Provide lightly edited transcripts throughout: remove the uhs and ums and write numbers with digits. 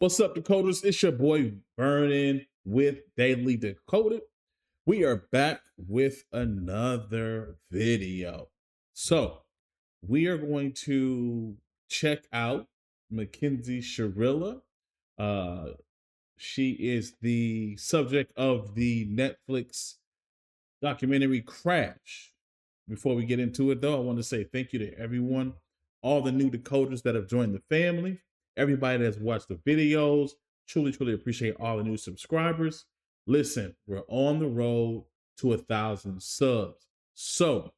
What's up, Decoders? It's your boy Vernon with Daily Decoded. We are back with another video. So we are going to check out McKenzie Shirilla. She is the subject of the Netflix documentary Crash. Before we get into it, though, I want to say thank you to everyone, all the new decoders that have joined the family, everybody that's watched the videos. Truly appreciate all the new subscribers. Listen, we're on the road to 1,000 subs. So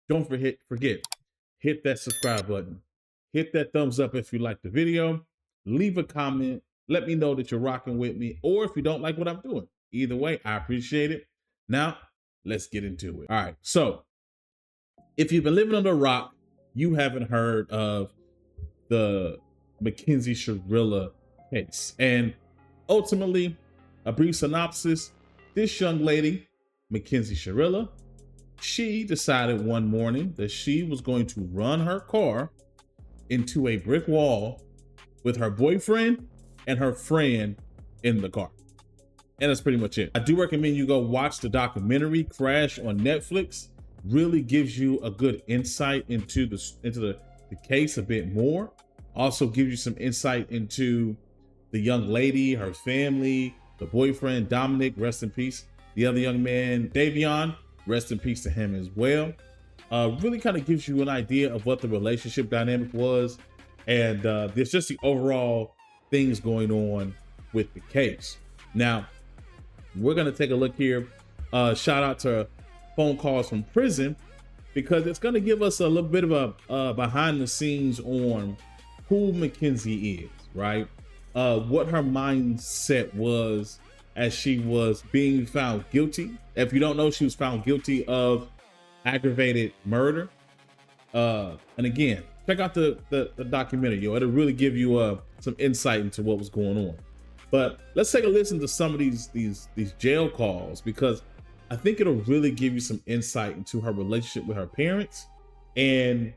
don't forget, hit that subscribe button. Hit that thumbs up if you like the video. Leave a comment. Let me know that you're rocking with me, or if you don't like what I'm doing. Either way, I appreciate it. Now, let's get into it. All right, so if you've been living under a rock, you haven't heard of the McKenzie Shirilla case. And ultimately, a brief synopsis, this young lady, McKenzie Shirilla, she decided one morning that she was going to run her car into a brick wall with her boyfriend and her friend in the car. And that's pretty much it. I do recommend you go watch the documentary Crash on Netflix. Really gives you a good insight into the case a bit more. Also gives you some insight into the young lady, her family, the boyfriend, Dominic, rest in peace. The other young man, Davion, rest in peace to him as well. Really kind of gives you an idea of what the relationship dynamic was. And there's just the overall things going on with the case. Now, we're going to take a look here. Shout out to phone calls from prison, because it's going to give us a little bit of a behind the scenes on who McKenzie is, right? What her mindset was as she was being found guilty. If you don't know, she was found guilty of aggravated murder. And again, check out the documentary, yo. It'll really give you some insight into what was going on. But let's take a listen to some of these jail calls, because I think it'll really give you some insight into her relationship with her parents and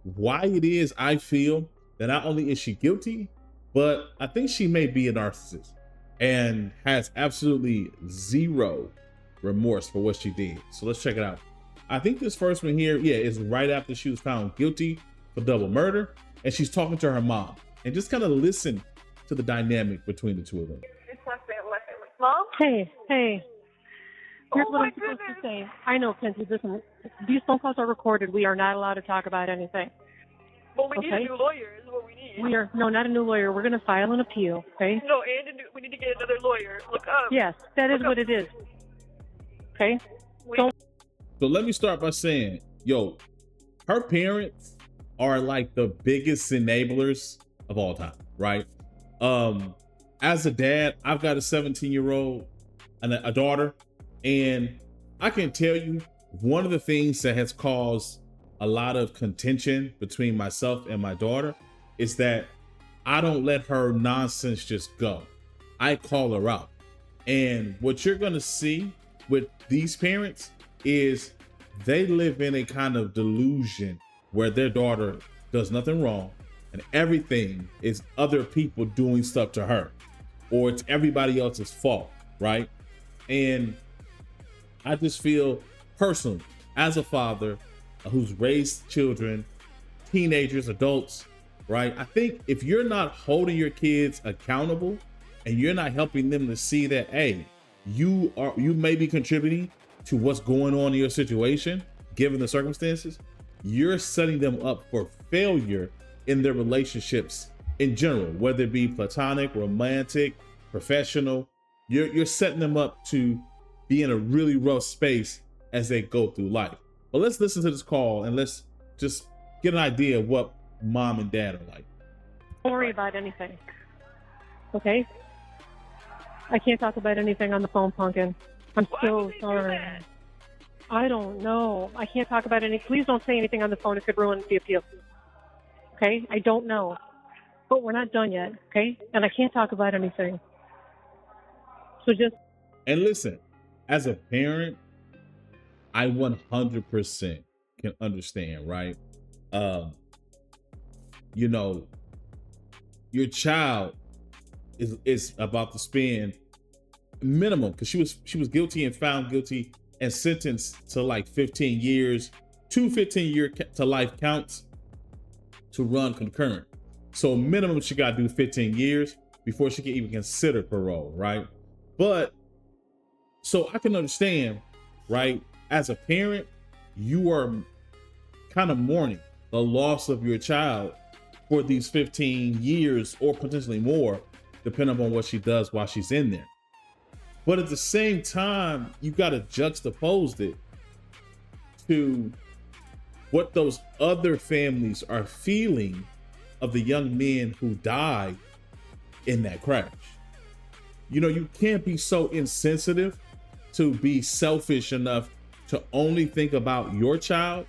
why it is I feel that not only is she guilty, but I think she may be a narcissist and has absolutely zero remorse for what she did. So let's check it out. I think this first one here, yeah, is right after she was found guilty for double murder, and she's talking to her mom, and just kind of listen to the dynamic between the two of them. Mom? Hey. Here's Oh what my I'm supposed goodness. to say. I know, Kenzie, listen, these phone calls are recorded. We are not allowed to talk about anything. Well, we need Okay. a new lawyer is what we need. No, not a new lawyer. We're going to file an appeal, okay? No, and we need to get another lawyer. Look up. Yes, that is Look what up. it is. Okay? So let me start by saying, yo, her parents are like the biggest enablers of all time, right? As a dad, I've got a 17-year-old and a daughter, and I can tell you one of the things that has caused a lot of contention between myself and my daughter is that I don't let her nonsense just go. I call her out. And what you're gonna see with these parents is they live in a kind of delusion where their daughter does nothing wrong and everything is other people doing stuff to her, or it's everybody else's fault, right? And I just feel personally, as a father who's raised children, teenagers, adults, right? I think if you're not holding your kids accountable and you're not helping them to see that, hey, you may be contributing to what's going on in your situation, given the circumstances, you're setting them up for failure in their relationships in general, whether it be platonic, romantic, professional. You're setting them up to be in a really rough space as they go through life. But let's listen to this call and let's just get an idea of what mom and dad are like. Don't worry about anything. Okay? I can't talk about anything on the phone, Pumpkin. I'm Why so would they do sorry. that? I don't know. I can't talk about any. Please don't say anything on the phone. It could ruin the appeal. Okay? I don't know. But we're not done yet, okay? And I can't talk about anything. So just... And listen, as a parent, I 100% can understand, right? You know, your child is about to spend minimum, because she was guilty and found guilty and sentenced to like 15 years, 15-year to life counts to run concurrent. So minimum she got to do 15 years before she can even consider parole, right? But so I can understand, right? As a parent, you are kind of mourning the loss of your child for these 15 years or potentially more, depending on what she does while she's in there. But at the same time, you got to juxtapose it to what those other families are feeling of the young men who died in that crash. You know, you can't be so insensitive to be selfish enough to only think about your child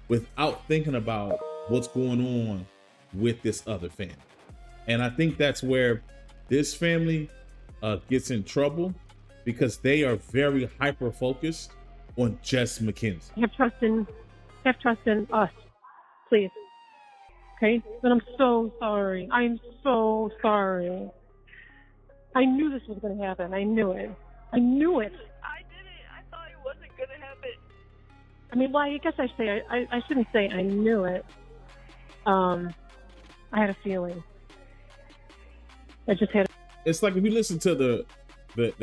without thinking about what's going on with this other family. And I think that's where this family gets in trouble, because they are very hyper focused on just McKenzie. Have trust in us, please. Okay? And I'm so sorry. I'm so sorry. I knew this was going to happen. I knew it. I didn't. I thought it wasn't going to happen. I mean, well, I guess I shouldn't say I knew it. I had a feeling. I just had. It's like if you listen to the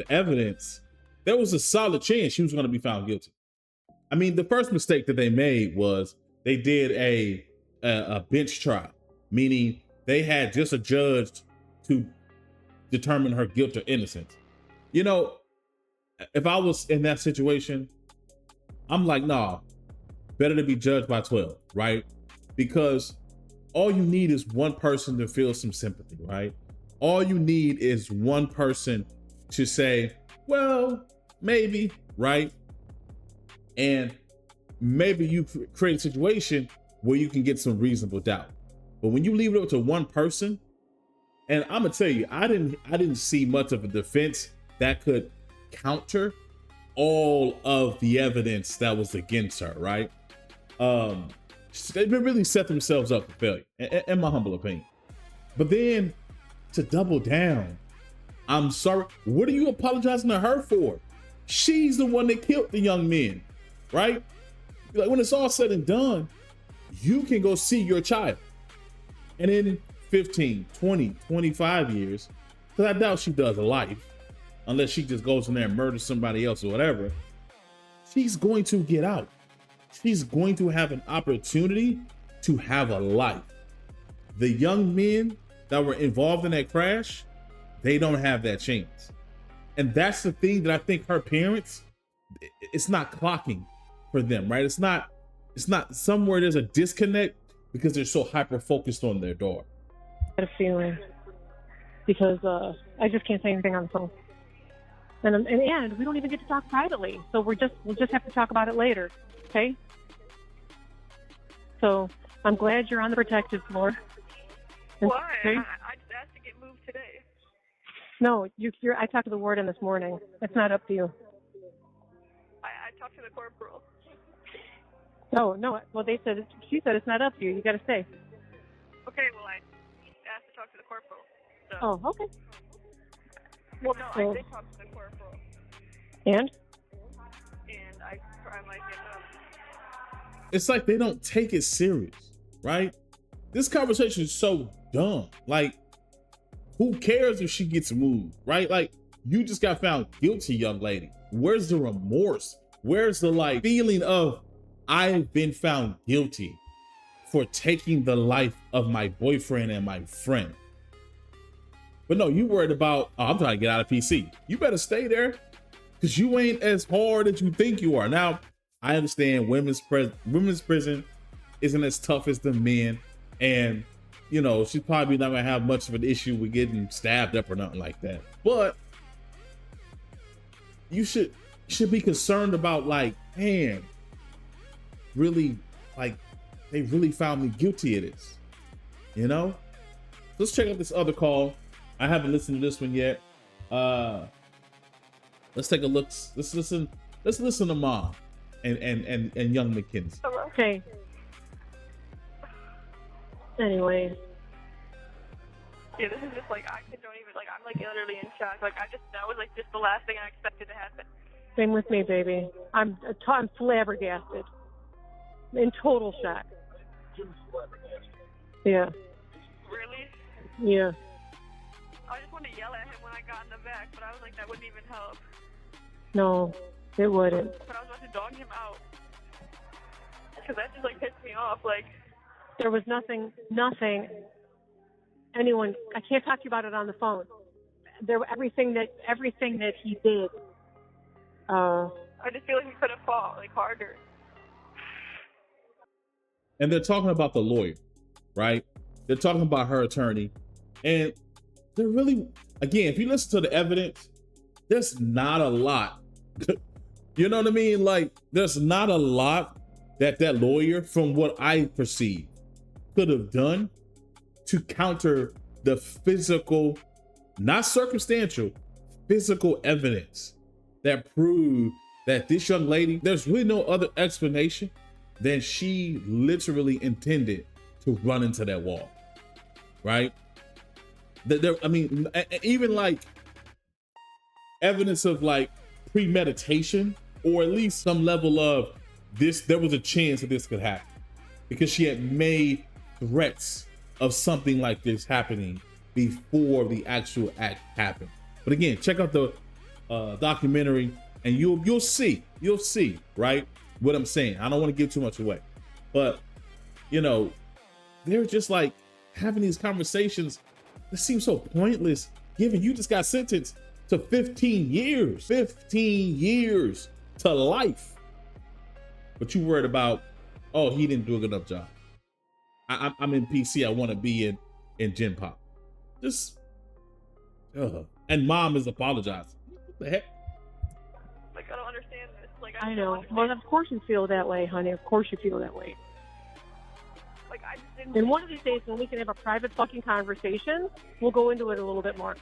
evidence, there was a solid chance she was going to be found guilty. I mean, the first mistake that they made was they did a bench trial, meaning they had just a judge to determine her guilt or innocence. You know, if I was in that situation, I'm like, nah, better to be judged by 12, right? Because all you need is one person to feel some sympathy, right? All you need is one person to say, well, maybe, right? And maybe you create a situation where you can get some reasonable doubt. But when you leave it up to one person, and I'm gonna tell you, I didn't see much of a defense that could counter all of the evidence that was against her, right? They really set themselves up for failure, in my humble opinion. But then to double down, I'm sorry, what are you apologizing to her for? She's the one that killed the young men, right? Like, when it's all said and done, you can go see your child. And in 15, 20, 25 years, because I doubt she does a life, unless she just goes in there and murders somebody else or whatever, she's going to get out. She's going to have an opportunity to have a life. The young men that were involved in that crash, they don't have that chance. And that's the thing that I think her parents, it's not clocking for them, right? It's not somewhere there's a disconnect because they're so hyper focused on their daughter. I had a feeling because I just can't say anything on the phone. And we don't even get to talk privately. So we'll just have to talk about it later. Okay? So I'm glad you're on the protective floor. Why? Okay? I just asked to get moved today. No, I talked to the warden this morning. It's not up to you. I talked to the corporal. Oh, no. Well, she said it's not up to you. You got to stay. Okay, well, I asked to talk to the corporal. So. Oh, okay. Well, no, I did talk to the corporal. And I might get up. It's like they don't take it serious, right? This conversation is so dumb. Like, who cares if she gets moved, right? Like, you just got found guilty, young lady. Where's the remorse? Where's the feeling of, I've been found guilty for taking the life of my boyfriend and my friend? But no, you worried about, I'm trying to get out of PC. You better stay there, because you ain't as hard as you think you are. Now, I understand women's prison isn't as tough as the men, and you know, she's probably not gonna have much of an issue with getting stabbed up or nothing like that. But you should be concerned about, man, really, they really found me guilty of this, you know? Let's check out this other call. I haven't listened to this one yet. Let's take a look. Let's listen to Mom and young McKenzie. okay. Anyway, Yeah, this is just like, I don't even, like, I'm like literally in shock. Like, that was like just the last thing I expected to happen. Same with me, baby. I'm flabbergasted. In total shock. Yeah. Really? Yeah. I just wanted to yell at him when I got in the back, but I was like, that wouldn't even help. No, it wouldn't. But I was about to dog him out. Because that just like pissed me off. Like, There was nothing, anyone, I can't talk to you about it on the phone. Everything that he did, I just feel like he could have fought like harder. And they're talking about the lawyer, right? They're talking about her attorney. And they're really, again, if you listen to the evidence, there's not a lot. You know what I mean? Like, there's not a lot that lawyer, from what I perceive, could have done to counter the physical, not circumstantial, physical evidence that proved that this young lady, there's really no other explanation than she literally intended to run into that wall, right? I mean, even like evidence of like premeditation, or at least some level of this, there was a chance that this could happen because she had made threats of something like this happening before the actual act happened. But again, check out the documentary and you'll see, right, what I'm saying. I don't want to give too much away, but you know, they're just like having these conversations that seem so pointless, given you just got sentenced to 15 years to life. But you worried about, oh, he didn't do a good enough job. I'm in PC. I want to be in Gen Pop. Just, and mom is apologizing. What the heck? Like, I don't understand this. Like, I know. Well, of course you feel that way, honey. Of course you feel that way. Like, I just didn't. And one of these days when we can have a private fucking conversation, we'll go into it a little bit more.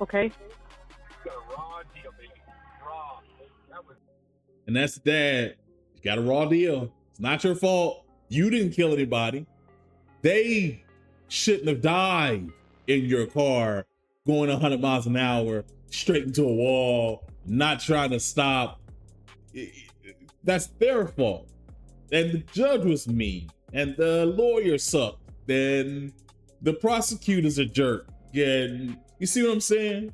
Okay? And that's the dad. You got a raw deal. It's not your fault. You didn't kill anybody. They shouldn't have died in your car going 100 miles an hour straight into a wall, not trying to stop. That's their fault. And the judge was mean, and the lawyer sucked, and the prosecutor's a jerk. And you see what I'm saying?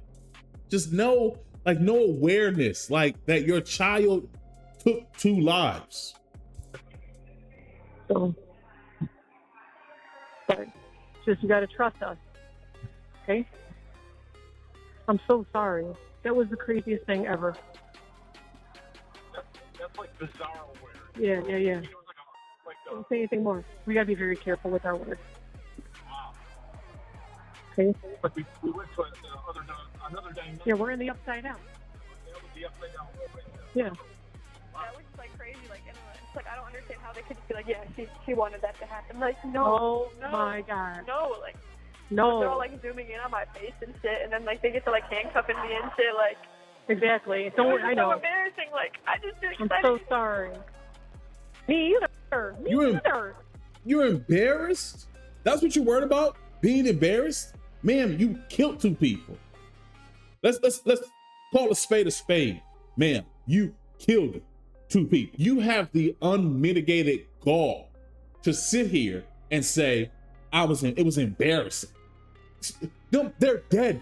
Just no awareness, like that your child took 2 lives. So, but just you got to trust us, okay? I'm so sorry. That was the craziest thing ever. That's like bizarre awareness. Yeah. Don't say anything more. We got to be very careful with our words. Wow. Okay? But we went to another dimension. Yeah, we're in the upside down. That was the upside down world right there. Yeah. That was just like crazy. Like, it's like, I don't understand how they could just be like, yeah, she wanted that to happen. Like, Oh my God. No, like, No. they're all like zooming in on my face and shit, and then like they get to like handcuffing me and shit. Like, Exactly. it Don't was worry. I so know. embarrassing. Like, I just didn't I'm expect so it. sorry. Me either. You're embarrassed? That's what you're worried about? Being embarrassed? Ma'am, you killed 2 people. Let's call a spade. Ma'am, you killed 2 people. You have the unmitigated gall to sit here and say, it was embarrassing. They're dead.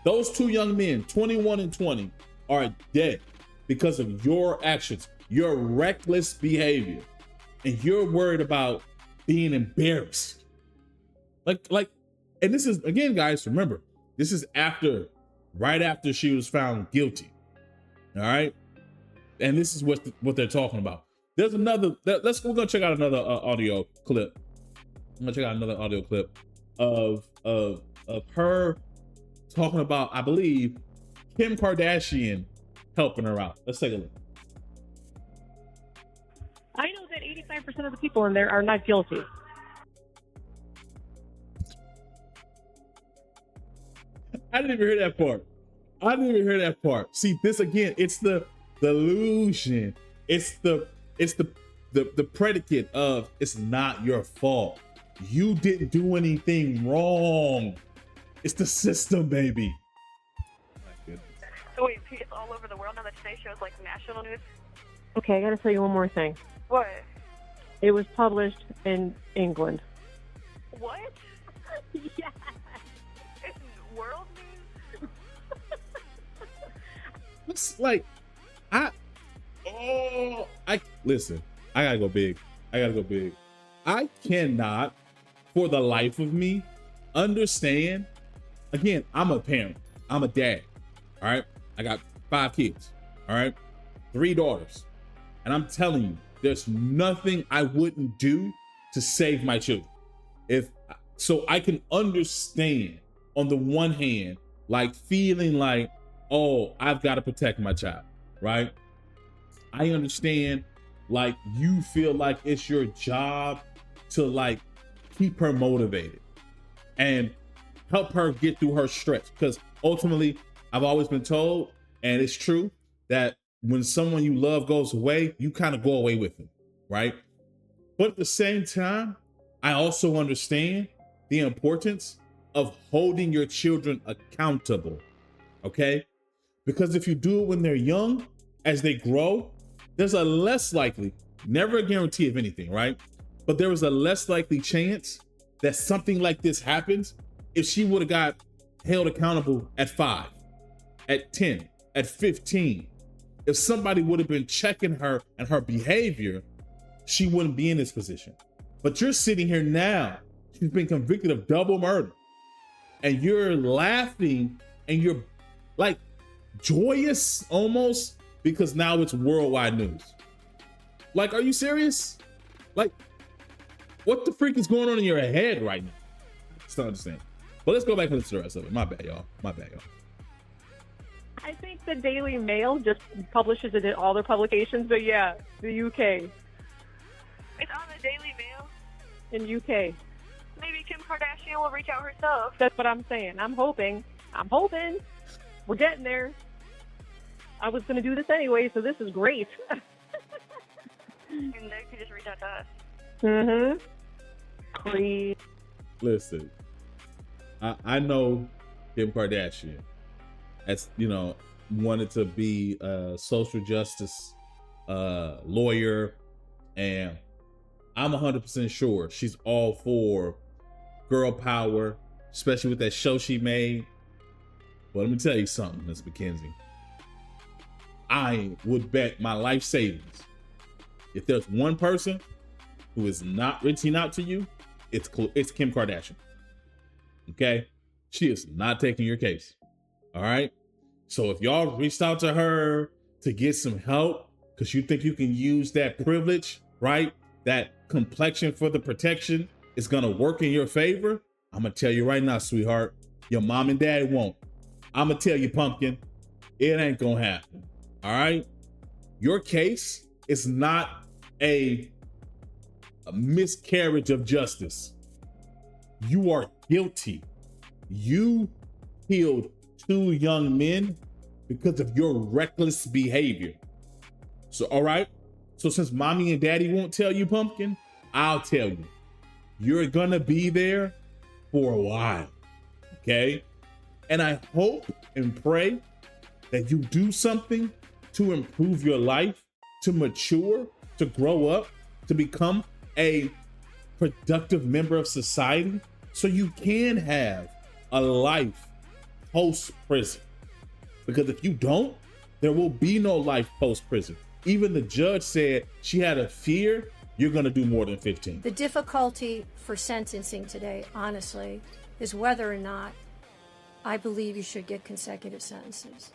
Those 2 young men, 21 and 20, are dead because of your actions, your reckless behavior. And you're worried about being embarrassed. Like, and this is, again, guys, remember, this is right after she was found guilty. All right. And this is what they're talking about. There's we're gonna check out another audio clip. I'm gonna check out another audio clip of her talking about, I believe, Kim Kardashian helping her out. Let's take a look. I know that 85% of the people in there are not guilty. I didn't even hear that part. See, this again, it's the delusion. It's the predicate of it's not your fault. You didn't do anything wrong. It's the system, baby. My goodness. So wait, it's all over the world now that Today shows like national news? Okay, I gotta tell you one more thing. What? It was published in England. What? Yes. It's world news? It's like, listen, I gotta go big. I cannot, for the life of me, understand. Again, I'm a parent. I'm a dad. All right. I got 5 kids. All right. 3 daughters. And I'm telling you, there's nothing I wouldn't do to save my children. So I can understand on the one hand, like feeling like, oh, I've got to protect my child, right? I understand, like, you feel like it's your job to like keep her motivated and help her get through her stretch. Because ultimately, I've always been told, and it's true, that when someone you love goes away, you kind of go away with them, right? But at the same time, I also understand the importance of holding your children accountable, okay? Because if you do it when they're young, as they grow, there's a less likely, never a guarantee of anything, right? But there is a less likely chance that something like this happens if she would have got held accountable at 5, at 10, at 15. If somebody would have been checking her and her behavior, she wouldn't be in this position. But you're sitting here now, she's been convicted of double murder, and you're laughing and you're like joyous almost because now it's worldwide news. Like, are you serious? Like, what the freak is going on in your head right now? Just don't understand. But let's go back and listen to the rest of it. My bad, y'all. I think the Daily Mail just publishes it in all their publications, but yeah, the UK. It's on the Daily Mail? In UK. Maybe Kim Kardashian will reach out herself. That's what I'm saying. I'm hoping. We're getting there. I was going to do this anyway, so this is great. And they could just reach out to us. Mm-hmm. Please. Listen, I know Kim Kardashian, as you know, wanted to be a social justice lawyer, and I'm 100% sure she's all for girl power, especially with that show she made. But let me tell you something, Miss McKenzie. I would bet my life savings, if there's one person who is not reaching out to you, it's Kim Kardashian. Okay? She is not taking your case. All right? So if y'all reached out to her to get some help because you think you can use that privilege, right? That complexion for the protection is going to work in your favor, I'm going to tell you right now, sweetheart, your mom and dad won't. I'm going to tell you, pumpkin, it ain't going to happen. All right? Your case is not a miscarriage of justice. You are guilty. You killed 2 young men because of your reckless behavior. So, all right? So since mommy and daddy won't tell you, pumpkin, I'll tell you. You're gonna be there for a while, okay? And I hope and pray that you do something to improve your life, to mature, to grow up, to become a productive member of society, so you can have a life post-prison. Because if you don't, there will be no life post-prison. Even the judge said she had a fear you're going to do more than 15. The difficulty for sentencing today, honestly, is whether or not I believe you should get consecutive sentences.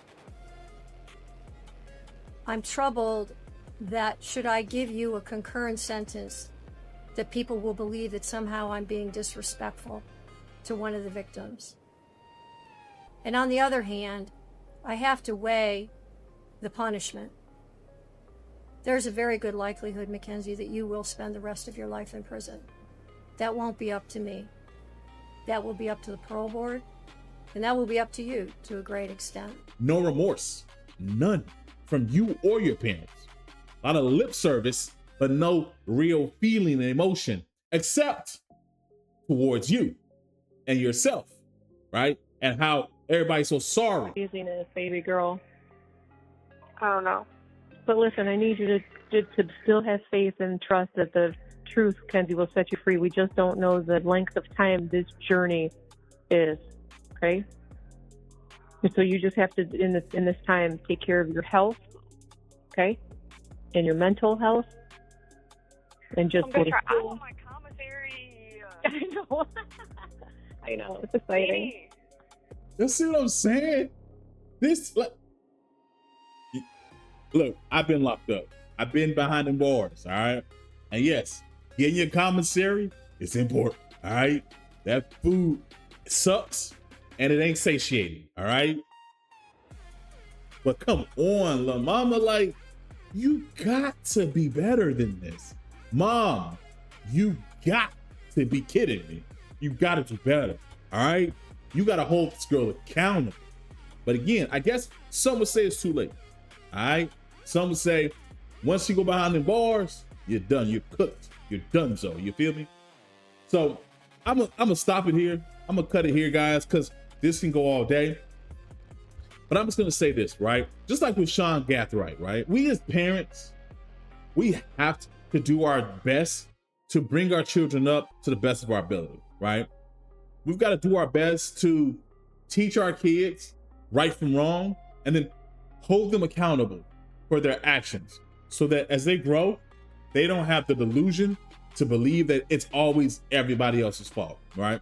I'm troubled that should I give you a concurrent sentence, that people will believe that somehow I'm being disrespectful to one of the victims. And on the other hand, I have to weigh the punishment. There's a very good likelihood, McKenzie, that you will spend the rest of your life in prison. That won't be up to me. That will be up to the parole board, and that will be up to you to a great extent. No remorse, none, from you or your parents. A lot of lip service, but no real feeling and emotion, except towards you and yourself, right? And how everybody's so sorry. Craziness, baby girl. I don't know. But listen, I need you to still have faith and trust that the truth, Kenzie, will set you free. We just don't know the length of time this journey is, okay? And so you just have to, in this time, take care of your health, okay? And your mental health. And just I'm go gonna to try. I school. want my commissary. I know. I know. It's exciting. Hey. You see what I'm saying? This, look, I've been locked up. I've been behind the bars, all right? And yes, getting your commissary is important, all right? That food sucks and it ain't satiating, all right? But come on, La Mama, like, you got to be better than this. Mom, you got to be kidding me. You got to do better, all right? You got to hold this girl accountable. But again, I guess some would say it's too late, all right? Some would say, once you go behind the bars, you're done. You're cooked. You're done, so you feel me? So I'm gonna stop it here. I'm gonna cut it here, guys, because this can go all day. But I'm just gonna say this, right? Just like with Sean Gathright, right? We as parents, we have to do our best to bring our children up to the best of our ability, right? We've got to do our best to teach our kids right from wrong and then hold them accountable for their actions so that as they grow, they don't have the delusion to believe that it's always everybody else's fault, right?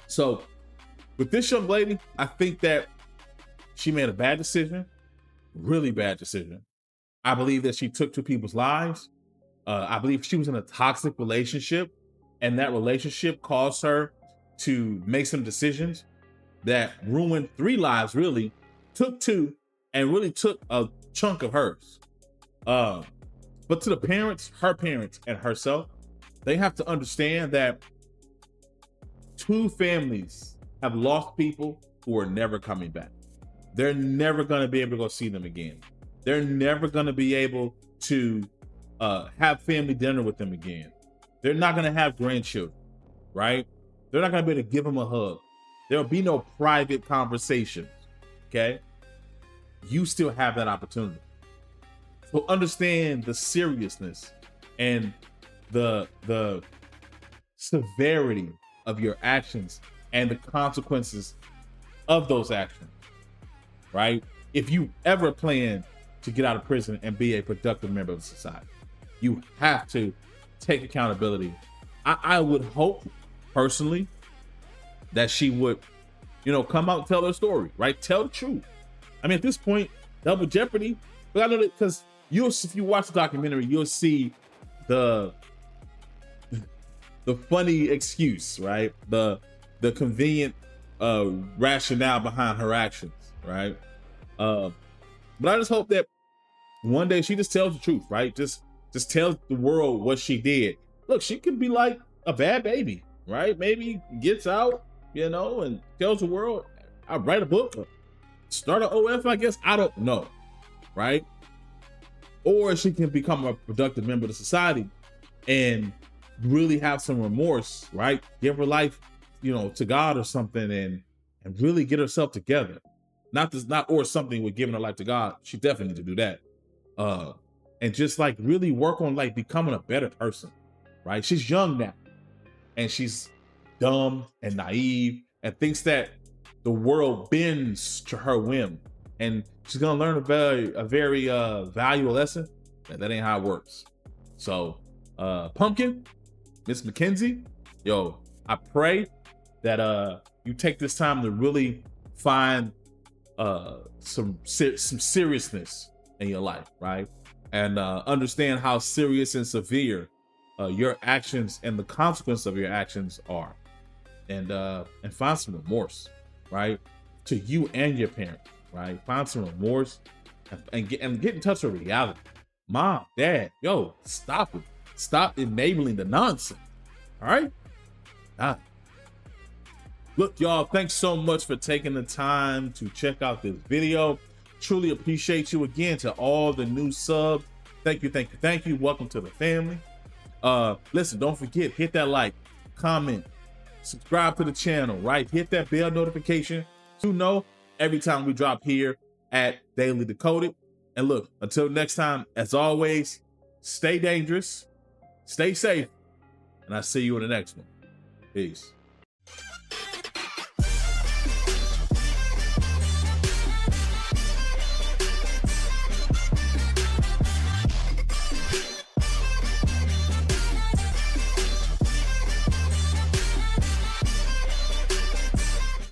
So with this young lady, I think that she made a bad decision, really bad decision. I believe that she took two people's lives. I believe she was in a toxic relationship, and that relationship caused her to make some decisions that ruined 3 lives, really, took 2, and really took a chunk of hers. But to the parents, her parents, and herself, they have to understand that 2 families have lost people who are never coming back. They're never going to be able to go see them again. They're never going to be able to have family dinner with them again. They're not going to have grandchildren, right? They're not going to be able to give them a hug. There'll be no private conversations, okay? You still have that opportunity. So understand the seriousness and the severity of your actions and the consequences of those actions, right? If you ever plan to get out of prison and be a productive member of society, you have to take accountability. I would hope personally that she would, come out and tell her story, right? Tell the truth. I mean, at this point, double jeopardy. But I know that because if you watch the documentary, you'll see the funny excuse, right? The convenient rationale behind her actions, right? But I just hope that one day she just tells the truth, right? Just tells the world what she did. Look, she could be like a bad baby, right? Maybe gets out, and tells the world, I write a book, start an OF, I guess. I don't know, right? Or she can become a productive member of society and really have some remorse, right? Give her life, to God or something and really get herself together. Or something with giving her life to God. She definitely needs to do that. And just like really work on like becoming a better person, right? She's young now and she's dumb and naive and thinks that the world bends to her whim. And she's gonna learn a very valuable lesson that ain't how it works. So Pumpkin, Miss McKenzie, yo, I pray that you take this time to really find some seriousness in your life, right? And understand how serious and severe your actions and the consequence of your actions are, and find some remorse, right, to you and your parents, right? Find some remorse and get in touch with reality. Mom, Dad, yo, stop it. Stop enabling the nonsense. All right? Look, y'all, thanks so much for taking the time to check out this video. Truly appreciate you. Again, to all the new subs. Thank you. Welcome to the family. Listen, don't forget, hit that like, comment, subscribe to the channel, right? Hit that bell notification to know every time we drop here at Daily Decoded. And look, until next time, as always, stay dangerous, stay safe, and I'll see you in the next one. Peace.